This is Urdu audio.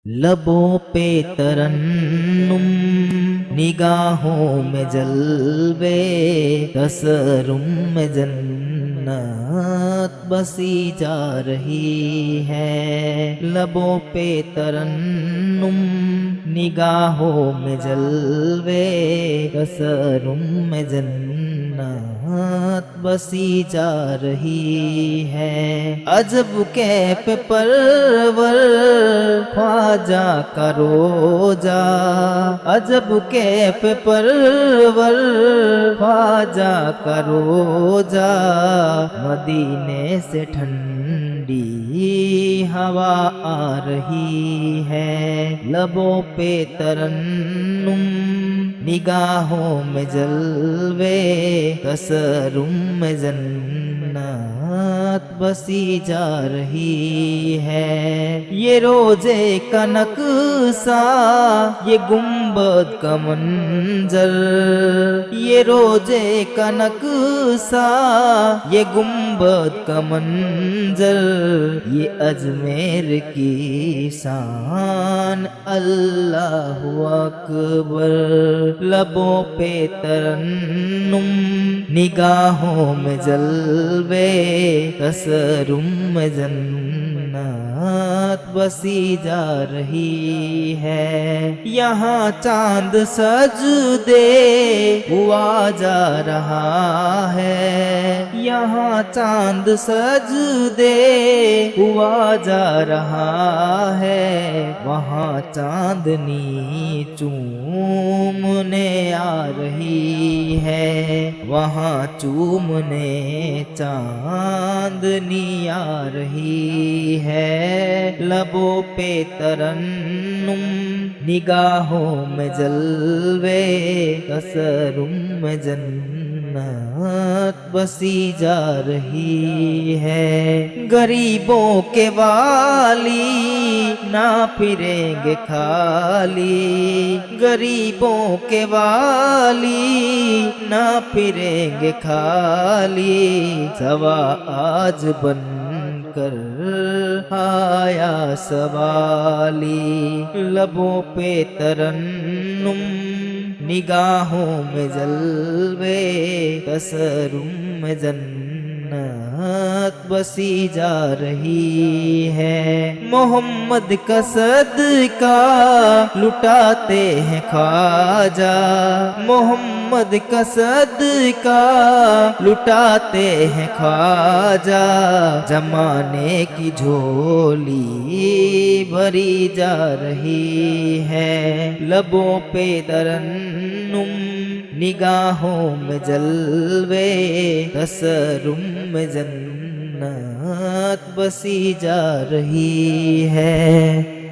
لبوں پہ ترنم، نگاہوں میں جلوے، تسرم میں جنت بسی جا رہی ہے۔ لبوں پہ ترنم، نگاہوں میں جلوے، تسرم میں جنت بسی جا رہی ہے۔ عجب کیف پرور خواجہ کا روجا، عجب کیف پرور خواجہ کا روجا، مدینے سے ٹھنڈی ہوا آ رہی ہے۔ لبوں پہ ترنم، نگاہوں میں جلوے، تسرم میں جنت بسی جا رہی ہے۔ یہ روزے کا نقشہ، یہ گنبد کا منظر، یہ روزے کا نقشہ، یہ گنبد کا منظر، یہ اجمیر کی شان، اللہ اکبر۔ لبوں پہ ترنم، نگاہوں میں جلوے، تسرم میں جنت بسی جا رہی ہے۔ یہاں چاند سجدے ہوا جا رہا ہے، یہاں چاند سجدے ہوا جا رہا ہے، وہاں چاندنی چومنے آ رہی ہے، وہاں چومنے چاندنی آ رہی ہے۔ لبوں پہ ترنم، نگاہوں میں جلوے، تسرم میں جنت بسی جا رہی ہے۔ غریبوں کے والی نہ پھریں گے خالی، غریبوں کے والی نہ پھریں گے خالی، سوا آج بن کر آیا سوالی۔ لبوں پہ ترنم، نگاہوں میں جلوے، تسرم میں جنت بسی جا رہی ہے۔ محمد کا صدقہ لٹاتے ہیں خواجہ، محمد کا صدقہ لٹاتے ہیں خواجہ، زمانے کی جھولی بھری جا رہی ہے۔ لبوں پہ ترنم، نگاہوں میں جلوے، تسرم میں جنت بسی جا رہی ہے۔